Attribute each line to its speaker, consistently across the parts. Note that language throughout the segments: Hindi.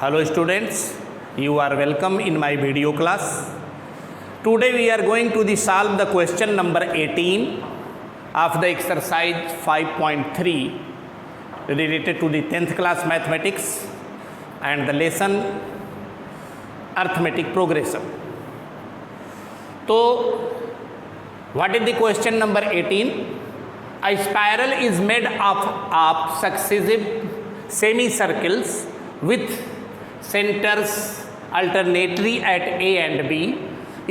Speaker 1: Hello students, you are welcome in my video class. Today we are going to solve the question number 18 of the exercise 5.3 related to the 10th class mathematics and the lesson arithmetic progression. So what is the question number 18? A spiral is made up of successive semicircles with centers alternately at A and B,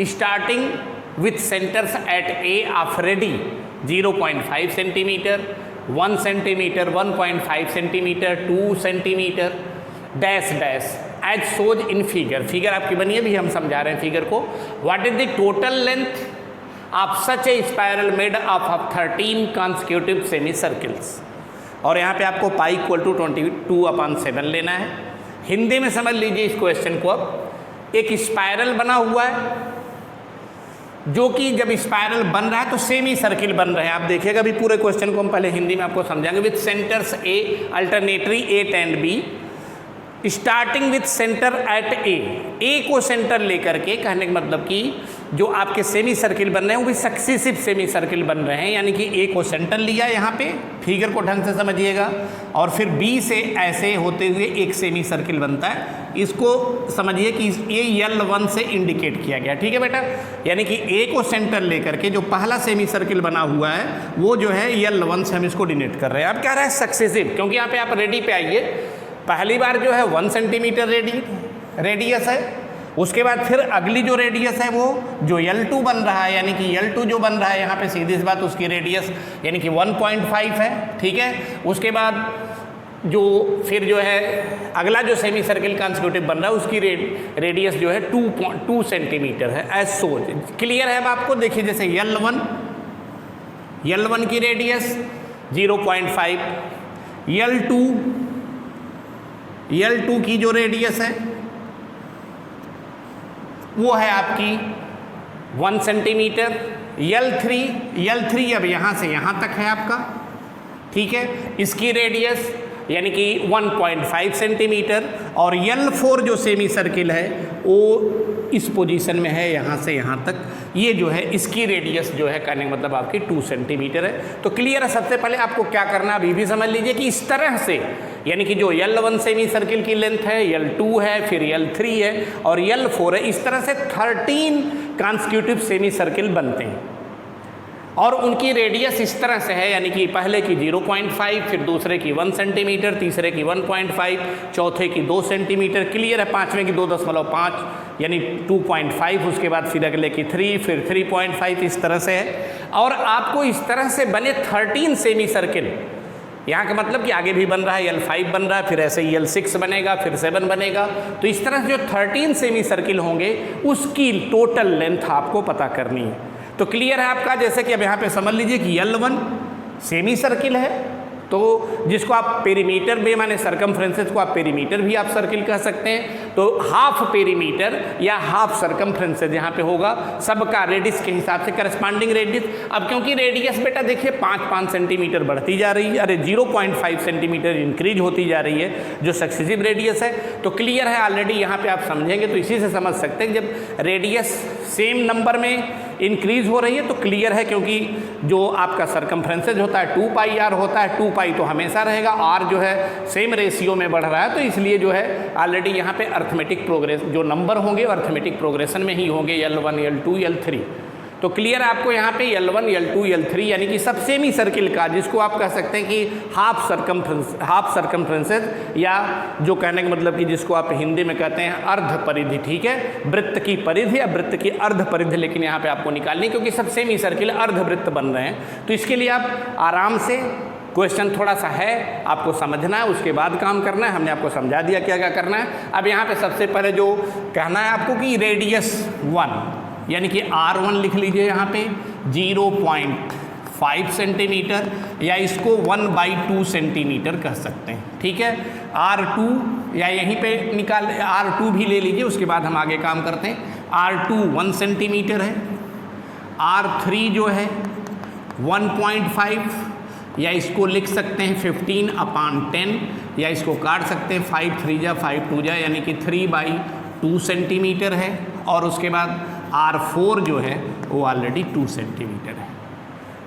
Speaker 1: starting with centers at A of ready 0.5 centimeter, 1 centimeter, 1.5 centimeter, 2 centimeter, dash dash as shown in figure. Figure आपकी बनी है, भी हम समझा रहे हैं फिगर को. What is the total length of such a spiral made up of 13 consecutive semicircles? और यहाँ पे आपको पाई इक्वल टू 22/7 लेना है. हिंदी में समझ लीजिए इस क्वेश्चन को. अब एक स्पाइरल बना हुआ है जो कि जब स्पाइरल बन रहा है तो सेमी सर्किल बन रहे हैं. आप देखिएगा अभी पूरे क्वेश्चन को हम पहले हिंदी में आपको समझाएंगे. With centres A alternately A and B, starting with centre at A को सेंटर लेकर के, कहने का मतलब कि जो आपके सेमी सर्किल बन रहे हैं वो भी सक्सेसिव सेमी सर्किल बन रहे हैं, यानी कि ए को सेंटर लिया यहाँ पे, फिगर को ढंग से समझिएगा, और फिर बी से ऐसे होते हुए एक सेमी सर्किल बनता है. इसको समझिए कि ये L1 से इंडिकेट किया गया. ठीक है बेटा, यानी कि ए को सेंटर लेकर के जो पहला सेमी सर्किल बना हुआ है वो जो है L1 से हम इसको डिनोट कर रहे हैं. अब क्या रहा है सक्सेसिव, क्योंकि यहाँ पे आप रेडी पे आइए. पहली बार जो है 1 सेंटीमीटर रेडियस है, उसके बाद फिर अगली जो रेडियस है वो जो L2 बन रहा है, यानी कि L2 जो बन रहा है यहाँ पे सीधी सी बात उसकी रेडियस यानी कि 1.5 है. ठीक है, उसके बाद जो फिर जो है अगला जो सेमी सर्किल कॉन्सिक्यूटिव बन रहा है उसकी रेडियस जो है 2 सेंटीमीटर है. एज सो क्लियर है अब आपको. देखिए जैसे L1 की रेडियस 0.5, L2 की जो रेडियस है वो है आपकी 1 सेंटीमीटर. L3 अब यहाँ से यहाँ तक है आपका. ठीक है, इसकी रेडियस यानी कि 1.5 सेंटीमीटर. और L4 जो सेमी सर्किल है वो इस पोजीशन में है, यहाँ से यहाँ तक. ये जो है इसकी रेडियस जो है कहने का मतलब आपकी 2 सेंटीमीटर है. तो क्लियर है. सबसे पहले आपको क्या करना है अभी भी समझ लीजिए कि इस तरह से, यानी कि जो L1 सेमी सर्किल की लेंथ है, L2 है, फिर L3 है और L4 है, इस तरह से 13 कॉन्सिक्यूटिव सेमी सर्किल बनते हैं और उनकी रेडियस इस तरह से है, यानी कि पहले की 0.5, फिर दूसरे की 1 सेंटीमीटर, तीसरे की 1.5, चौथे की 2 सेंटीमीटर. क्लियर है. पाँचवें की 2.5 यानी 2.5, उसके बाद फिर अगले की 3, फिर 3.5, इस तरह से है. और आपको इस तरह से बने 13 सेमी सर्किल, यहाँ का मतलब कि आगे भी बन रहा है, L5 बन रहा है, फिर ऐसे ही L6 बनेगा, फिर 7 बनेगा. तो इस तरह से जो 13 सेमी सर्किल होंगे उसकी टोटल लेंथ आपको पता करनी है. तो क्लियर है आपका. जैसे कि अब यहाँ पे समझ लीजिए कि L1 सेमी सर्किल है, तो जिसको आप पेरीमीटर में, माने सरकमफ्रेंसेस को आप पेरीमीटर भी आप सर्किल कह सकते हैं. तो हाफ पेरीमीटर या हाफ सरकमफ्रेंसेस यहाँ पे होगा, सबका रेडियस के हिसाब से करस्पॉन्डिंग रेडियस. अब क्योंकि रेडियस बेटा देखिए 5 सेंटीमीटर बढ़ती जा रही है, अरे 0.5 सेंटीमीटर इंक्रीज होती जा रही है जो सक्सेसिव रेडियस है. तो क्लियर है ऑलरेडी यहाँ पे आप समझेंगे तो इसी से समझ सकते हैं जब रेडियस सेम नंबर में इंक्रीज हो रही है तो क्लियर है, क्योंकि जो आपका सरकमफ्रेंसेस होता है 2πr होता है, 2π तो हमेशा रहेगा, r जो है सेम रेशियो में बढ़ रहा है, तो इसलिए जो है ऑलरेडी यहाँ पे अर्थमेटिक प्रोग्रेस जो नंबर होंगे अर्थमेटिक प्रोग्रेशन में ही होंगे, L1, L2, L3. तो क्लियर आपको यहाँ पे L1, L2, L3 यानी कि सब सेमी सर्किल का, जिसको आप कह सकते हैं कि हाफ सरकमफ्रेंसेस, या जो कहने का मतलब कि जिसको आप हिंदी में कहते हैं अर्ध परिधि. ठीक है, वृत्त की परिधि या वृत्त की अर्ध परिधि, लेकिन यहाँ पे आपको निकालनी क्योंकि सब सेमी सर्किल अर्धवृत्त बन रहे हैं. तो इसके लिए आप आराम से, क्वेश्चन थोड़ा सा है आपको समझना है, उसके बाद काम करना है. हमने आपको समझा दिया क्या क्या करना है. अब यहाँ पे सबसे पहले जो कहना है आपको कि रेडियस 1 यानी कि R1 लिख लीजिए यहाँ पे 0.5 सेंटीमीटर, या इसको 1/2 सेंटीमीटर कह सकते हैं. ठीक है, R2 या यहीं पे निकाल R2 भी ले लीजिए, उसके बाद हम आगे काम करते हैं. R2 1 सेंटीमीटर है, R3 जो है 1.5 या इसको लिख सकते हैं 15/10 या इसको काट सकते हैं, 5 3 जा 5 2 जा, यानी कि 3/2 सेंटीमीटर है। और उसके बाद R4 जो है वो ऑलरेडी 2 सेंटीमीटर है।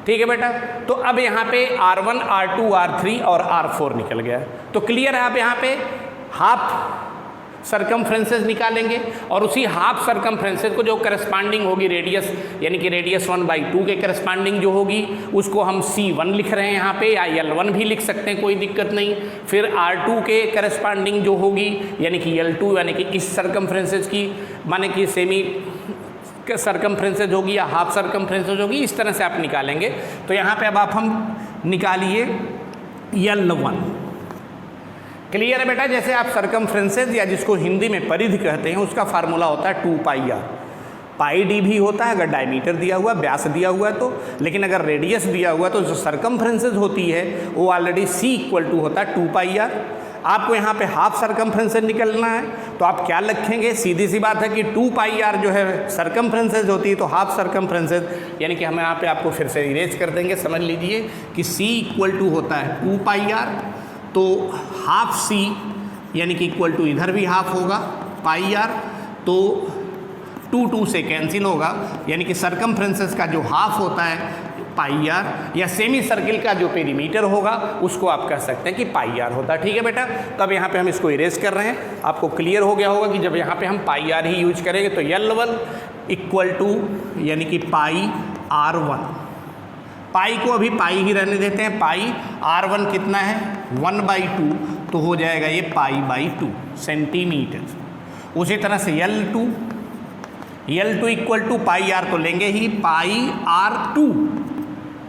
Speaker 1: ठीक है बेटा, तो अब यहाँ पे R1 R2 R3 और R4 निकल गया। तो क्लियर है, आप यहाँ पे हाफ सरकमफ्रेंसेस निकालेंगे और उसी हाफ सरकमफ्रेंसेस को जो करस्पॉन्डिंग होगी रेडियस, यानी कि रेडियस 1/2 के करस्पॉन्डिंग जो होगी उसको हम C1 लिख रहे हैं यहाँ पे, या L1 भी लिख सकते हैं, कोई दिक्कत नहीं। फिर R2 के करस्पॉन्डिंग जो होगी यानी कि L2, यानी कि इस सरकमफ्रेंसेस की माने कि सेमी सरकमफ्रेंसेस होगी या हाफ सरकमफ्रेंसेस होगी, इस तरह से आप निकालेंगे। तो यहाँ पे अब आप हम निकालिए L1। क्लियर है बेटा, जैसे आप सरकमफ्रेंसेस या जिसको हिंदी में परिधि कहते हैं उसका फार्मूला होता है 2πr। पाई डी भी होता है अगर डायमीटर दिया हुआ, व्यास दिया हुआ है तो, लेकिन अगर रेडियस दिया हुआ तो जो सरकमफ्रेंसेस होती है वो ऑलरेडी C = होता है 2πr। आपको यहाँ पे हाफ सरकमफ्रेंसेस निकलना है तो आप क्या लिखेंगे, सीधी सी बात है कि 2πr जो है सरकमफ्रेंसेस होती है, तो हाफ सरकमफ्रेंसेस यानी कि हम यहाँ पे आपको फिर से इरेज कर देंगे। समझ लीजिए कि C = होता है 2πr, तो हाफ C यानी कि = इधर भी हाफ होगा πr, तो 2 से कैंसिल होगा, यानी कि सरकमफ्रेंसेस का जो हाफ होता है πr, या सेमी सर्किल का जो पेरीमीटर होगा उसको आप कह सकते हैं कि πr होता है। ठीक है बेटा, तब यहाँ पे हम इसको इरेज कर रहे हैं। आपको क्लियर हो गया होगा कि जब यहाँ पे हम πr ही यूज करेंगे तो L1 = यानी कि πr1, पाई को अभी पाई ही रहने देते हैं, पाई R1 कितना है 1/2, तो हो जाएगा ये π/2 सेंटीमीटर। उसी तरह से L2 = πr तो लेंगे ही πr2।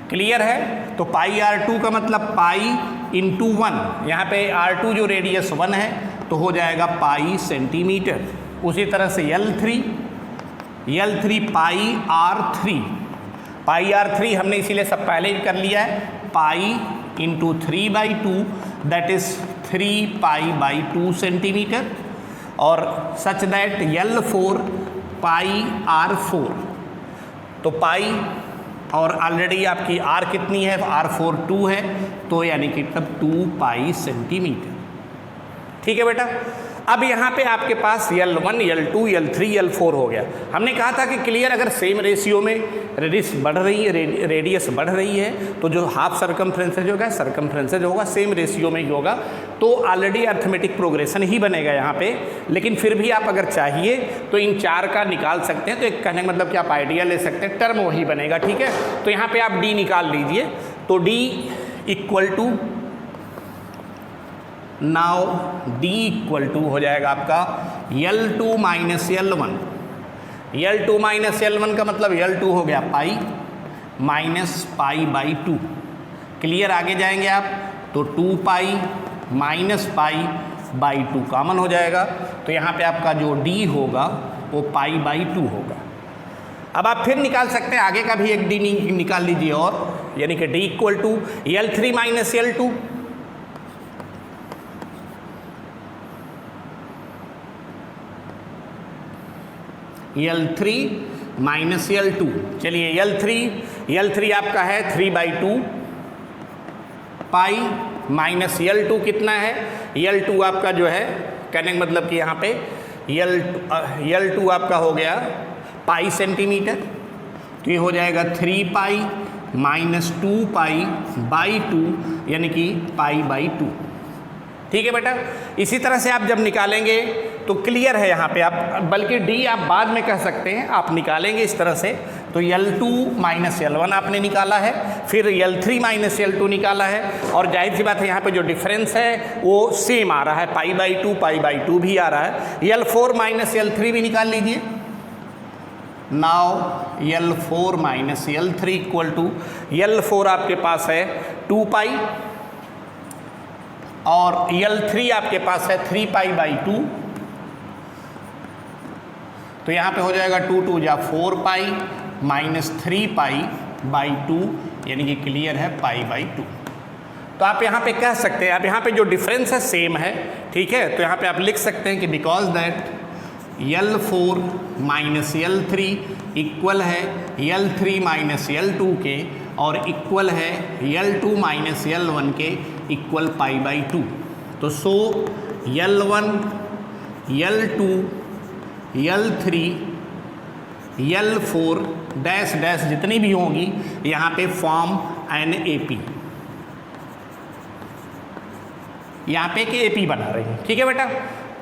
Speaker 1: क्लियर है, तो πr2 का मतलब पाई × 1, यहाँ पे R2 जो रेडियस 1 है तो हो जाएगा पाई सेंटीमीटर। उसी तरह से L3 πr3 हमने इसीलिए सब पहले ही कर लिया है, पाई × 3/2 दैट इज 3π/2 सेंटीमीटर, और सच दैट L4 πr4, तो पाई और ऑलरेडी आपकी R कितनी है, R4 2 है, तो यानी कि तब 2π सेंटीमीटर। ठीक है बेटा, अब यहाँ पे आपके पास L1 L2 L3 L4 हो गया। हमने कहा था कि क्लियर, अगर सेम रेशियो में रेडियस बढ़ रही है तो जो हाफ सरकमफ्रेंसेज होगा सरकमफ्रेंसेज होगा सेम रेशियो में ही होगा, तो ऑलरेडी अर्थमेटिक प्रोग्रेशन ही बनेगा यहाँ पे। लेकिन फिर भी आप अगर चाहिए तो इन 4 का निकाल सकते हैं, तो एक कहने का मतलब कि आप आइडिया ले सकते हैं, टर्म वही बनेगा। ठीक है, तो यहाँ पे आप D निकाल लीजिए, तो D = नाउ D = हो जाएगा आपका L2 - L1। L2 - L1 का मतलब L2 हो गया पाई -π/2। क्लियर, आगे जाएंगे आप तो 2π -π/2 कॉमन हो जाएगा, तो यहाँ पे आपका जो D होगा वो π/2 होगा। अब आप फिर निकाल सकते हैं, आगे का भी एक D निकाल लीजिए, और यानी कि D = L3 - L2। L3 - L2, चलिए L3 आपका है 3/2 पाई, माइनस L2 कितना है, L2 आपका जो है कहने का मतलब कि यहाँ पे L2 आपका हो गया पाई सेंटीमीटर, तो ये हो जाएगा 3π - 2π/2 यानी कि π/2। ठीक है बेटा, इसी तरह से आप जब निकालेंगे तो क्लियर है यहाँ पे आप, बल्कि D आप बाद में कह सकते हैं, आप निकालेंगे इस तरह से, तो L2 - L1 आपने निकाला है, फिर L3 - L2 निकाला है, और जाहिर सी बात है यहाँ पे जो डिफरेंस है वो सेम आ रहा है, π/2 भी आ रहा है। L4 - L3 भी निकाल लीजिए। नाउ L4 - L3 = L4 आपके पास है 2π, और L3 आपके पास है 3π/2, तो यहाँ पे हो जाएगा 2 2 जा 4π -3π/2 यानी कि क्लियर है π/2। तो आप यहाँ पे कह सकते हैं, आप यहाँ पे जो डिफरेंस है सेम है, ठीक है, तो यहाँ पे आप लिख सकते हैं कि because that L4 - L3 equal है L3 - L2 के, और इक्वल है L2 - L1 के, इक्वल π/2। तो सो L1 L2 L3 L4 dash dash जितनी भी होंगी यहाँ पे फॉर्म एन AP, यहाँ पे कि AP बना रही है। ठीक है बेटा,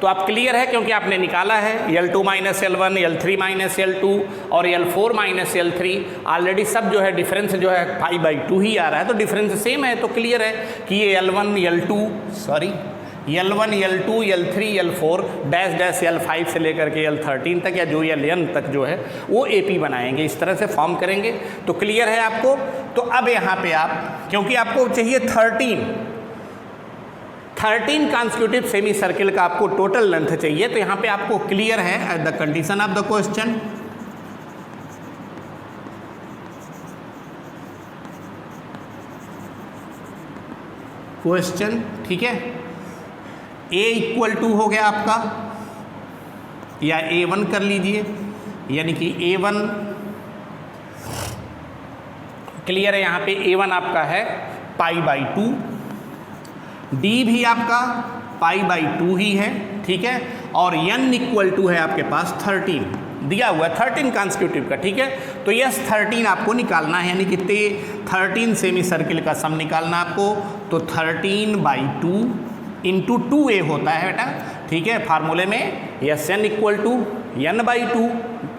Speaker 1: तो आप क्लियर है क्योंकि आपने निकाला है L2 minus L1 L3 minus L2 और L4 माइनस L3, ऑलरेडी सब जो है डिफरेंस जो है π/2 ही आ रहा है, तो डिफरेंस सेम है, तो क्लियर है कि ये L1 L2 L3 L4 dash dash L5 से लेकर के L13 तक या जो Ln तक जो है वो AP बनाएंगे, इस तरह से फॉर्म करेंगे। तो क्लियर है आपको। तो अब यहाँ पे आप, क्योंकि आपको चाहिए 13 कॉन्स्टिट्यूटिव सेमी सर्किल का आपको टोटल लेंथ चाहिए, तो यहाँ पे आपको क्लियर है at the condition of the question. ठीक है, A इक्वल टू हो गया आपका, या A1 कर लीजिए, यानी कि A1 क्लियर है, यहाँ पे A1 आपका है π/2, D भी आपका π/2 ही है। ठीक है, और N इक्वल टू है आपके पास 13 दिया हुआ है, 13 कॉन्स्टिट्यूटिव का। ठीक है, तो यस 13 आपको निकालना है, यानी कि 13 सेमी सर्किल का सम निकालना आपको। तो 13/2 इंटू 2A होता है बेटा। ठीक है, फार्मूले में yes N equal to N/2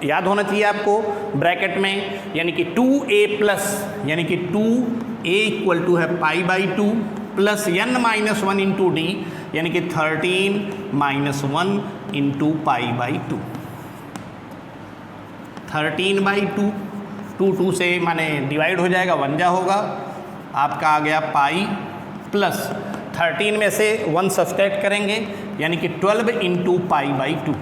Speaker 1: याद होना चाहिए आपको ब्रैकेट में, यानी कि 2A प्लस, यानी कि 2A इक्वल टू है π/2 प्लस N-1 इंटू D, यानी कि 13-1 इंटू π/2। 13/2, 2 से माने डिवाइड हो जाएगा, 1 जा होगा आपका, आ गया पाई प्लस 13 में से 1 सब्सट्रैक्ट करेंगे, यानी कि 12 इंटू π/2,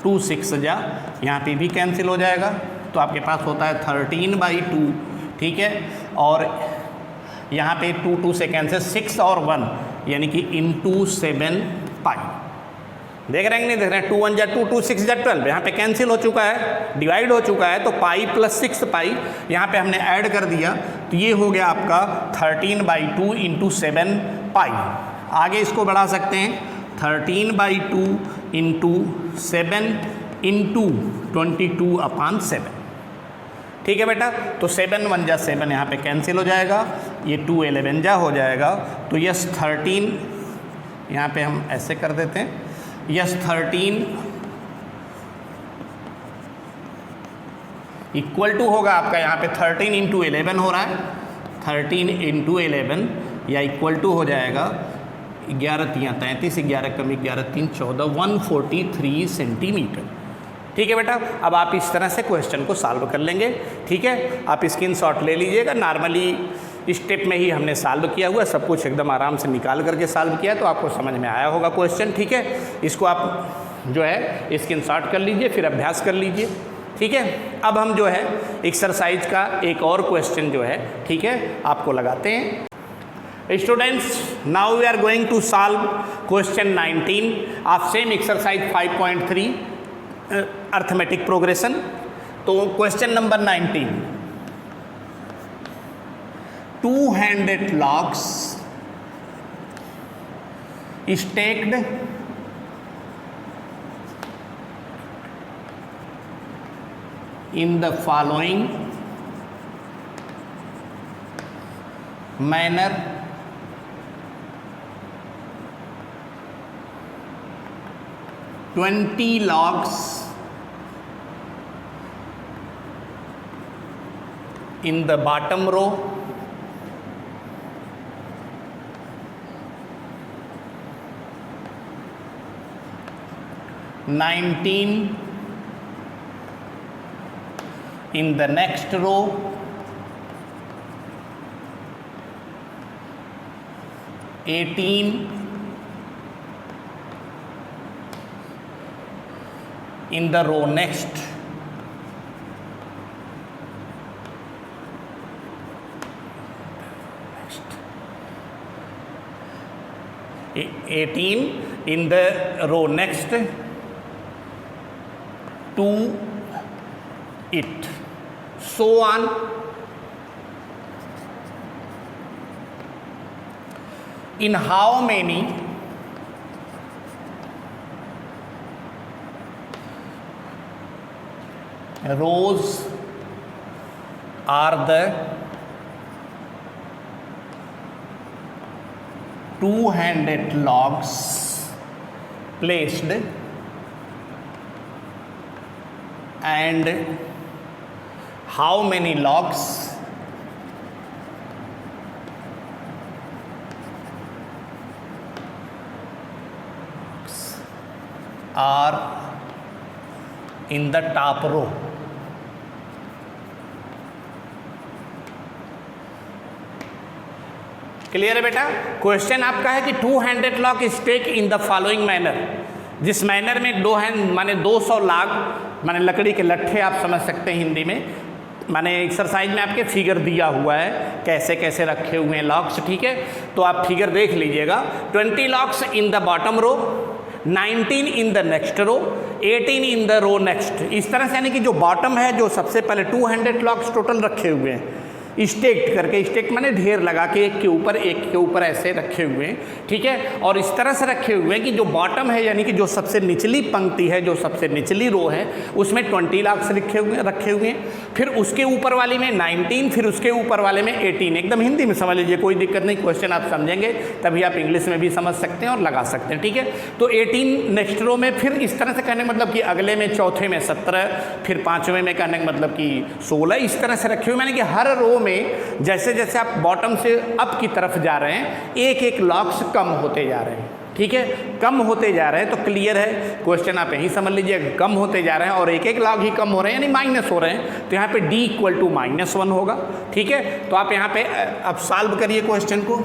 Speaker 1: 2 6 जा, यहाँ पे भी कैंसिल हो जाएगा, तो आपके पास होता है 13/2। ठीक है, और यहाँ पे 2 से कैंसिल, 6 और 1 यानी कि इंटू 7 पाई। देख रहे हैं नहीं देख रहे हैं, 2 1 जा 2, 2 6 जा 12, यहाँ पे कैंसिल हो चुका है, डिवाइड हो चुका है, तो पाई प्लस 6 पाई यहाँ पे हमने ऐड कर दिया, तो ये हो गया आपका 13/2 इंटू 7 पाई। आगे इसको बढ़ा सकते हैं, 13/2 इंटू 7 इंटू 22/7। ठीक है बेटा, तो 7 1 जा 7 यहाँ पे कैंसिल हो जाएगा, ये 2 11 जा हो जाएगा, तो यस 13 यहाँ पे हम ऐसे कर देते हैं, यस 13 इक्वल टू होगा आपका यहाँ पे 13 इंटू 11 हो रहा है, 13 इंटू 11 या इक्वल टू हो जाएगा 11 3 33, 11 कम 11 3 14, 143 सेंटीमीटर। ठीक है बेटा, अब आप इस तरह से क्वेश्चन को सॉल्व कर लेंगे। ठीक है, आप स्क्रीनशॉट ले लीजिएगा, नॉर्मली स्टेप में ही हमने सॉल्व किया हुआ, सब कुछ एकदम आराम से निकाल करके सॉल्व किया, तो आपको समझ में आया होगा क्वेश्चन। ठीक है, इसको आप जो है स्क्रीनशॉट कर लीजिए, फिर अभ्यास कर लीजिए। ठीक है, अब हम जो है एक्सरसाइज का एक और क्वेश्चन जो है, ठीक है, आपको लगाते हैं। Students, now we are going to solve question 19 of same exercise 5.3 arithmetic progression. तो question number 19, 200 logs stacked in the following manner. $20 logs in the bottom row, 19 in the next row, 18 in the row next, 18 in the row next to it, so on. In how many rows are the two-handed logs placed and how many logs are in the top row? Clear है बेटा? क्वेश्चन आपका है कि two hundred log is take in the following manner, जिस मैनर में दो हैंड माने 200 लॉग माने लकड़ी के लट्ठे आप समझ सकते हैं हिंदी में, माने एक्सरसाइज में आपके फिगर दिया हुआ है कैसे कैसे रखे हुए हैं लॉक्स, ठीक है? तो आप फिगर देख लीजिएगा। 20 logs in the bottom row, 19 in the next row, 18 in the row next. इस तरह से यानी कि जो बॉटम है, जो सबसे पहले 200 लॉक्स टोटल रखे हुए हैं स्टेक्ड करके, स्टेक माने ढेर लगा के एक के ऊपर ऐसे रखे हुए हैं, ठीक है? और इस तरह से रखे हुए हैं कि जो बॉटम है यानी कि जो सबसे निचली पंक्ति है, जो सबसे निचली रो है, उसमें 20 लॉक्स रखे हुए हैं, फिर उसके ऊपर वाली में 19, फिर उसके ऊपर वाले में 18। एकदम हिंदी में समझ लीजिए, कोई दिक्कत नहीं, क्वेश्चन आप समझेंगे तभी आप इंग्लिश में भी समझ सकते हैं और लगा सकते हैं, ठीक है? तो 18 नेक्स्ट रो में, फिर इस तरह से कहने का मतलब कि अगले में, चौथे में 17, फिर पाँचवें में कहने का मतलब कि 16, इस तरह से रखे हुए, यानी कि हर रो में जैसे जैसे आप बॉटम से अप की तरफ जा रहे हैं एक एक लॉक्स कम होते जा रहे हैं, ठीक है? कम होते जा रहे हैं तो क्लियर है क्वेश्चन, आप यही समझ लीजिए कम होते जा रहे हैं और एक एक लॉग ही कम हो रहे हैं यानी माइनस हो रहे हैं, तो यहाँ पे d इक्वल टू -1 होगा, ठीक है? तो आप यहाँ पे अब सॉल्व करिए क्वेश्चन को।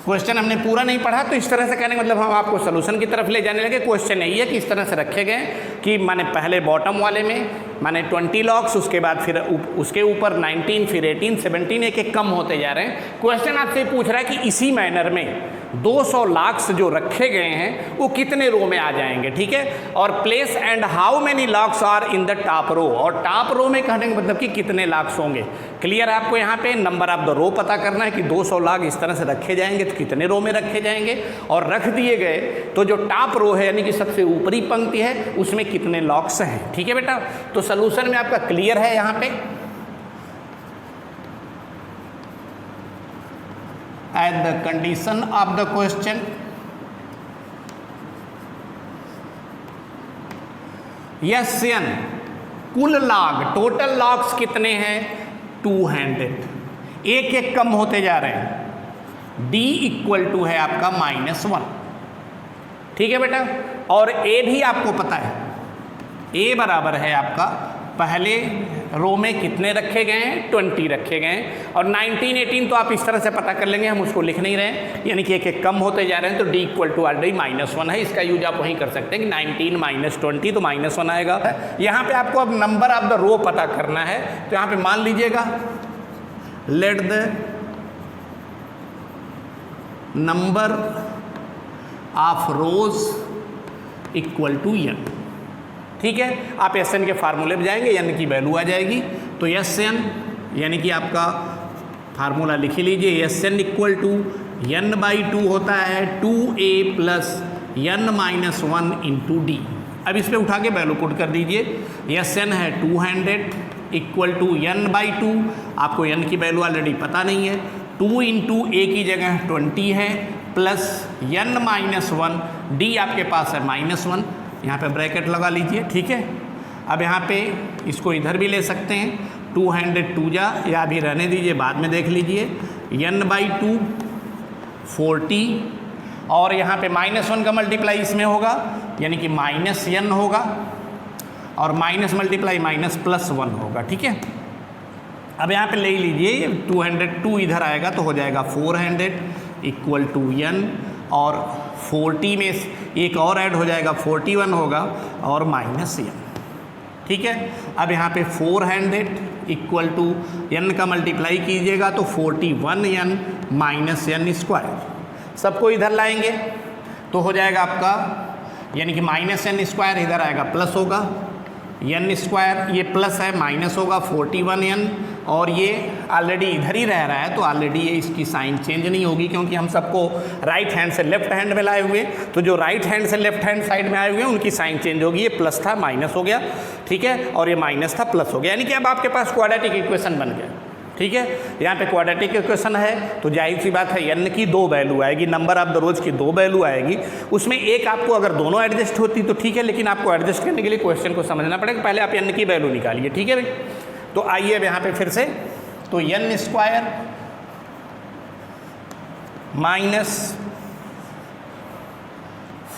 Speaker 1: क्वेश्चन हमने पूरा नहीं पढ़ा तो इस तरह से कहने का मतलब हम आपको सोल्यूशन की तरफ ले जाने लगे। क्वेश्चन यही है कि इस तरह से रखे गए कि माने पहले बॉटम वाले में माने 20 लॉक्स, उसके बाद फिर उसके ऊपर 19, फिर 18, 17, एक एक कम होते जा रहे हैं। क्वेश्चन आपसे पूछ रहा है कि इसी मैनर में 200 लॉक्स जो रखे गए हैं वो कितने रो में आ जाएंगे, ठीक है? और place and how many logs are in the top row, और टॉप रो में कहने का मतलब कि कितने लॉक्स होंगे। क्लियर है आपको? यहाँ पे नंबर ऑफ द रो पता करना है कि 200 लॉग इस तरह से रखे जाएंगे तो कितने रो में रखे जाएंगे, और रख दिए गए तो जो टॉप रो है यानी कि सबसे ऊपरी पंक्ति है उसमें कितने लॉक्स हैं, ठीक है बेटा? तो सलूशन में आपका क्लियर है यहाँ पे। At the condition of the question, yes n कुल लॉग, टोटल लॉग्स कितने हैं? 200, एक एक कम होते जा रहे हैं। d इक्वल टू है आपका -1, ठीक है बेटा? और a भी आपको पता है, a बराबर है आपका पहले रो में कितने रखे गए हैं? 20 रखे गए हैं, और 19, 18 तो आप इस तरह से पता कर लेंगे, हम उसको लिख नहीं रहे हैं, यानी कि एक एक कम होते जा रहे हैं, तो d इक्वल टू ऑलरेडी -1 है। इसका यूज आप वहीं कर सकते हैं कि 19 - 20 तो -1 आएगा। यहाँ पे आपको अब नंबर ऑफ द रो पता करना है, तो यहाँ पे मान लीजिएगा let the number of rows equal to n, ठीक है? आप एस एन के फार्मूले पे जाएंगे, यानी कि वैल्यू आ जाएगी, तो एस एन यानी कि आपका फार्मूला लिख लीजिए, S N equal to n/2 होता है 2a plus n-1 into D. अब इस पर उठा के वैल्यू पुट कर दीजिए, एस एन है 200 इक्वल टू n/2, आपको n की वैल्यू ऑलरेडी पता नहीं है, 2 इंटू a की जगह 20 है प्लस n-1, d आपके पास है -1, यहाँ पे ब्रैकेट लगा लीजिए, ठीक है? अब यहाँ पे इसको इधर भी ले सकते हैं, 200 2 जा, या भी रहने दीजिए, बाद में देख लीजिए, n/2 40, और यहाँ पे -1 का मल्टीप्लाई इसमें होगा यानी कि -n होगा, और माइनस मल्टीप्लाई -+1 होगा, ठीक है? अब यहाँ पे ले लीजिए 202 इधर आएगा तो हो जाएगा 400 इक्वल टू n, और 40 में एक और ऐड हो जाएगा 41 होगा और -n, ठीक है? अब यहाँ पे 400 इक्वल टू n का मल्टीप्लाई कीजिएगा तो 41n -n², सबको इधर लाएंगे तो हो जाएगा आपका, यानी कि -n² इधर आएगा प्लस होगा, n स्क्वायर, ये प्लस है माइनस होगा 41n, और ये ऑलरेडी इधर ही रह रहा है तो ऑलरेडी ये इसकी साइन चेंज नहीं होगी, क्योंकि हम सबको राइट हैंड से लेफ्ट हैंड में लाए हुए, तो जो राइट हैंड से लेफ्ट हैंड साइड में आए हुए हैं उनकी साइन चेंज होगी। ये प्लस था माइनस हो गया, ठीक है, और ये माइनस था प्लस हो गया, यानी कि अब आपके पास क्वाड्रेटिक इक्वेशन बन गया, ठीक है। यहाँ पे क्वाड्रेटिक इक्वेशन है तो जाहिर सी बात है n की 2 वैल्यू आएगी, नंबर ऑफ द रोज की 2 वैल्यू आएगी, उसमें एक आपको अगर दोनों एडजस्ट होती तो ठीक है, लेकिन आपको एडजस्ट करने के लिए क्वेश्चन को समझना पड़ेगा, पहले आप n की वैल्यू निकालिए, ठीक है भाई। तो आइए अब यहाँ पे फिर से, तो n square minus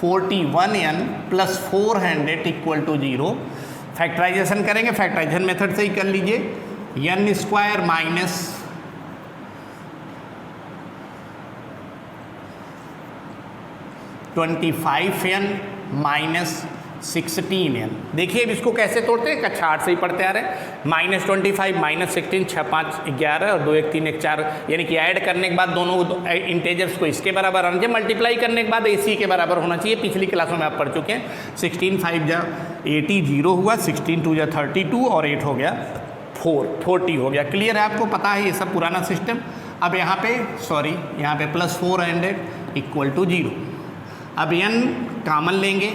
Speaker 1: 41n plus 400 equal to 0, factorization करेंगे, फैक्टराइजेशन मेथड से ही कर लीजिए, n square minus 25n minus 16n। देखिए अब इसको कैसे तोड़ते हैं, कक्षा 8 से ही पढ़ते आ रहे हैं। माइनस 25 माइनस 16, 6 5 11 और 2 1 3 1 4, यानी कि ऐड करने के बाद दोनों इंटेजर्स को इसके बराबर आना चाहिए, मल्टीप्लाई करने के बाद AC के बराबर होना चाहिए। पिछली क्लासों में आप पढ़ चुके हैं। 16 5 जा 80 0 हुआ, 16 2 जा 32 और 8 हो गया 40 हो गया। क्लियर है, आपको पता है ये सब पुराना सिस्टम। अब यहाँ पे सॉरी, यहाँ पे प्लस 400 इक्वल टू 0। अब n कामन लेंगे,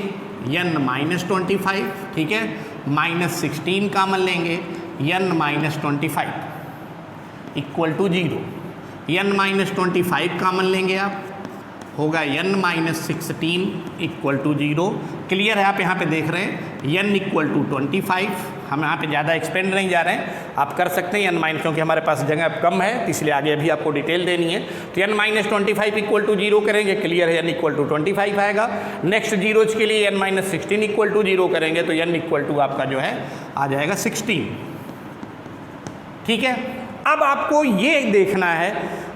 Speaker 1: n माइनस 25, ठीक है, माइनस 16 कामन लेंगे, n minus 25 equal to 0। n minus 25 common लेंगे आप, होगा n minus 16 equal to 0। Clear है, आप यहाँ पे देख रहे हैं n इक्वल टू 25। हम यहाँ पे ज़्यादा एक्सपेंड नहीं जा रहे हैं, आप कर सकते हैं n माइनस, क्योंकि हमारे पास जगह कम है इसलिए आगे अभी आपको डिटेल देनी है। तो n माइनस 25 इक्वल टू 0 करेंगे, क्लियर है, n इक्वल टू 25 आएगा। नेक्स्ट जीरोज के लिए n माइनस 16 इक्वल टू 0 करेंगे तो n इक्वल टू आपका जो है आ जाएगा 16, ठीक है। अब आपको ये देखना है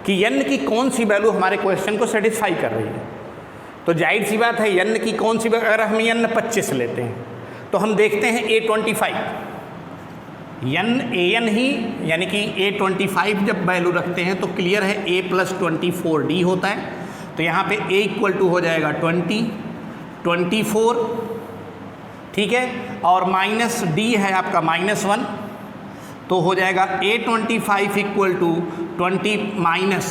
Speaker 1: कि n की कौन सी वैल्यू हमारे क्वेश्चन को सेटिस्फाई कर रही है। तो जाहिर सी बात है n की कौन सी, अगर हम n 25 लेते हैं तो हम देखते हैं A25, an ही, यानी कि A25 जब वैल्यू रखते हैं तो क्लियर है a प्लस 24d होता है। तो यहाँ पे a इक्वल टू हो जाएगा 20 24, ठीक है, और माइनस d है आपका -1, तो हो जाएगा A25 equal to 20 minus,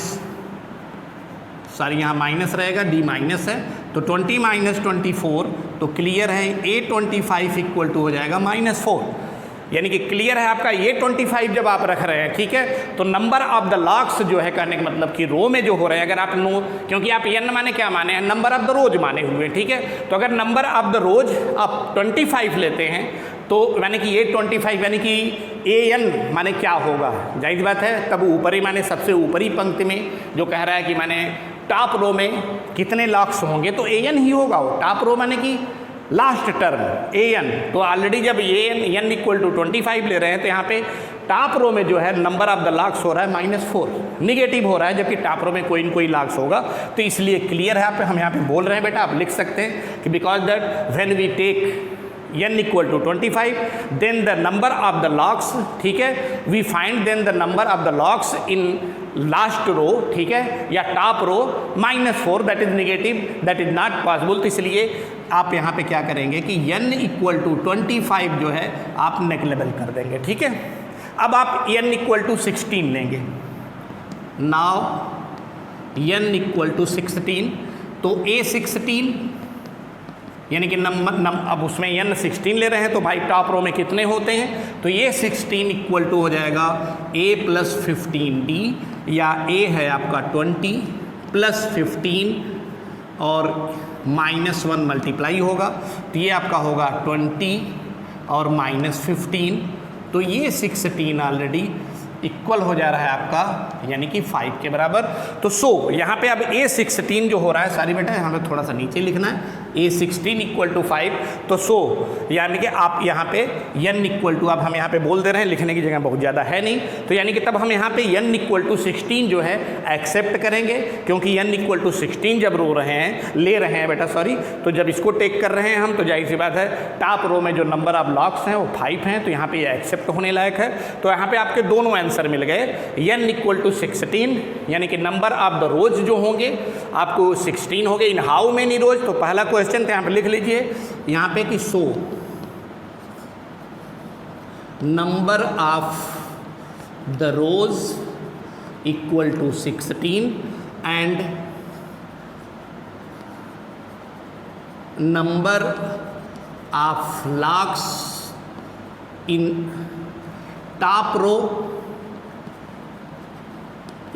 Speaker 1: sorry यहाँ माइनस रहेगा, d माइनस है, तो 20 माइनस 24, तो क्लियर है A25 इक्वल टू हो जाएगा -4। यानी कि क्लियर है आपका A25 जब आप रख रहे हैं, ठीक है, तो नंबर ऑफ द लॉक्स जो है कहने का मतलब कि रो में जो हो रहे हैं, अगर आप नो, क्योंकि आप n माने क्या माने हैं, नंबर ऑफ द रोज माने हुए, ठीक है। तो अगर नंबर ऑफ द रोज आप 25 लेते हैं तो यानी कि A25 यानी कि an माने क्या होगा, जाहिर बात है, तब ऊपरी माने सबसे ऊपरी पंक्ति में जो कह रहा है कि माने टॉप रो में कितने लॉक्स होंगे तो an ही होगा। वो टॉप रो माने कि लास्ट टर्म an, तो ऑलरेडी जब n इक्वल टू 25 ले रहे हैं तो यहाँ पे टॉप रो में जो है नंबर ऑफ द लॉक्स हो रहा है -4, निगेटिव हो रहा है, जबकि टॉप रो में कोई न कोई लॉक्स होगा। तो इसलिए क्लियर है, आप हम यहाँ पे बोल रहे हैं बेटा, आप लिख सकते हैं कि because that when we take n equal to 25 then the number of the logs, ठीक है, we find then the number of the logs in last row, ठीक है, या top row -4, that is negative, that is not possible. तो इसलिए आप यहाँ पे क्या करेंगे कि n इक्वल टू 25 जो है आप नेग्लेक्ट कर देंगे, ठीक है। अब आप n इक्वल टू 16 लेंगे, नाउ n इक्वल टू 16, तो A16 यानी कि अब उसमें n 16 ले रहे हैं तो भाई टॉप रो में कितने होते हैं, तो ये 16 इक्वल टू हो जाएगा a प्लस 15d, या a है आपका 20 प्लस 15 और -1 मल्टीप्लाई होगा, तो ये आपका होगा 20 और -15, तो ये 16 ऑलरेडी इक्वल हो जा रहा है आपका, यानी कि 5 के बराबर। तो यहाँ पे अब A16 जो हो रहा है, सारी बेटा यहाँ पे थोड़ा सा नीचे लिखना है, A16 इक्वल टू 5, तो यानी कि आप यहाँ पे n इक्वल टू, अब हम यहाँ पे बोल दे रहे हैं, लिखने की जगह बहुत ज़्यादा है नहीं, तो यानी कि तब हम यहाँ पे n इक्वल टू 16 जो है एक्सेप्ट करेंगे, क्योंकि n इक्वल टू 16 जब ले रहे हैं बेटा सॉरी, तो जब इसको टेक कर रहे हैं हम, तो जाहिर सी बात है टॉप रो में जो नंबर ऑफ लॉक्स हैं वो 5 हैं, तो यहाँ पे ये एक्सेप्ट होने लायक है। तो यहाँ पे आपके दोनों आंसर मिल गए, n इक्वल टू 16 यानी कि नंबर ऑफ द रोज जो होंगे आपको 16 हो गए, इन हाउ मेनी रोज। तो पहला क्वेश्चन तो यहाँ पे लिख लीजिए यहाँ पे कि number of the rows equal to 16 and number of locks in top row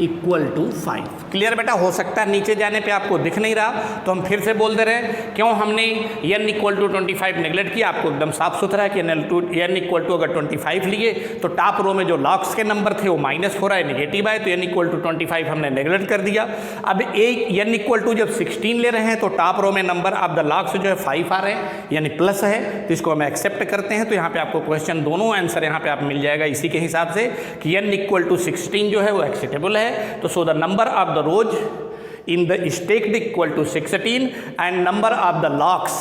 Speaker 1: equal to 5। Clear बेटा? हो सकता है नीचे जाने पे आपको दिख नहीं रहा, तो हम फिर से बोल दे रहे हैं क्यों हमने n इक्वल टू 25 नेगलेक्ट किया। आपको एकदम साफ सुथरा है कि n इक्वल टू अगर 25 लिए तो टॉप रो में जो लॉक्स के नंबर थे वो -4 है, नेगेटिव है, तो n इक्वल टू 25 हमने नेगलेक्ट कर दिया। अब n इक्वल टू जब 16 ले रहे हैं तो टॉप रो में नंबर ऑफ द लॉक्स जो है 5 आ रहे हैं, यानी प्लस है, तो इसको हम एक्सेप्ट करते हैं। तो यहाँ पे आपको क्वेश्चन दोनों आंसर यहाँ पे आप मिल जाएगा इसी के हिसाब से कि n इक्वल टू 16 जो है वो एक्सेप्टेबल है। तो so the number of the rows in the stacked equal to 16 and number of the logs,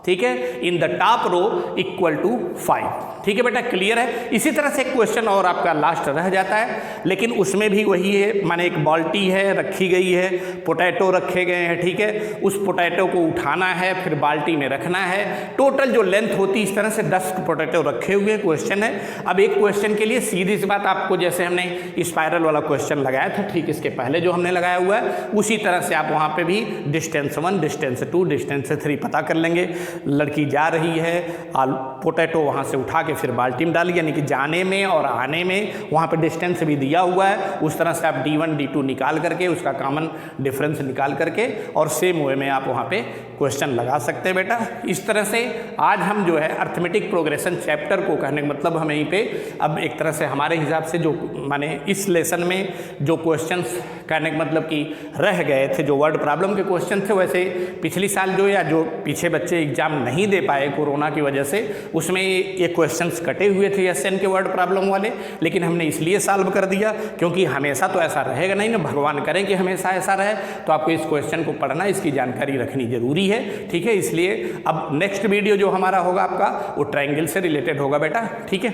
Speaker 1: ठीक है, in the top row equal to 5। ठीक है बेटा? क्लियर है? इसी तरह से एक क्वेश्चन और आपका लास्ट रह जाता है, लेकिन उसमें भी वही है, माने एक बाल्टी है रखी गई है, पोटैटो रखे गए हैं, ठीक है, उस पोटैटो को उठाना है फिर बाल्टी में रखना है, टोटल जो लेंथ होती है इस तरह से 10 पोटैटो रखे हुए क्वेश्चन है। अब एक क्वेश्चन के लिए सीधी सी बात, आपको जैसे हमने स्पाइरल वाला क्वेश्चन लगाया था, ठीक इसके पहले जो हमने लगाया हुआ है उसी तरह से आप वहाँ पर भी डिस्टेंस 1, डिस्टेंस 2, डिस्टेंस 3 पता कर लेंगे। लड़की जा रही है, पोटैटो वहाँ से उठा के फिर बाल्टी में डाली, यानी कि जाने में और आने में वहाँ पे डिस्टेंस भी दिया हुआ है। उस तरह से आप D1 D2 निकाल करके उसका कॉमन डिफरेंस निकाल करके और सेम वे में आप वहाँ पे क्वेश्चन लगा सकते हैं बेटा। इस तरह से आज हम जो है अर्थमेटिक प्रोग्रेशन चैप्टर को, कहने का मतलब हम यहीं पे अब एक तरह से हमारे हिसाब से जो माने इस लेसन में जो क्वेश्चंस कहने का मतलब कि रह गए थे, जो वर्ड प्रॉब्लम के क्वेश्चन थे, वैसे पिछली साल जो या जो पीछे बच्चे एग्जाम नहीं दे पाए कोरोना की वजह से, उसमें ये क्वेश्चंस कटे हुए थे SN के वर्ड प्रॉब्लम वाले, लेकिन हमने इसलिए सॉल्व कर दिया क्योंकि हमेशा तो ऐसा रहेगा नहीं ना, भगवान करें कि हमेशा ऐसा रहे, तो आपको इस क्वेश्चन को पढ़ना, इसकी जानकारी रखनी जरूरी है। ठीक है? इसलिए अब नेक्स्ट वीडियो जो हमारा होगा आपका वो ट्रायंगल से रिलेटेड होगा बेटा। ठीक है?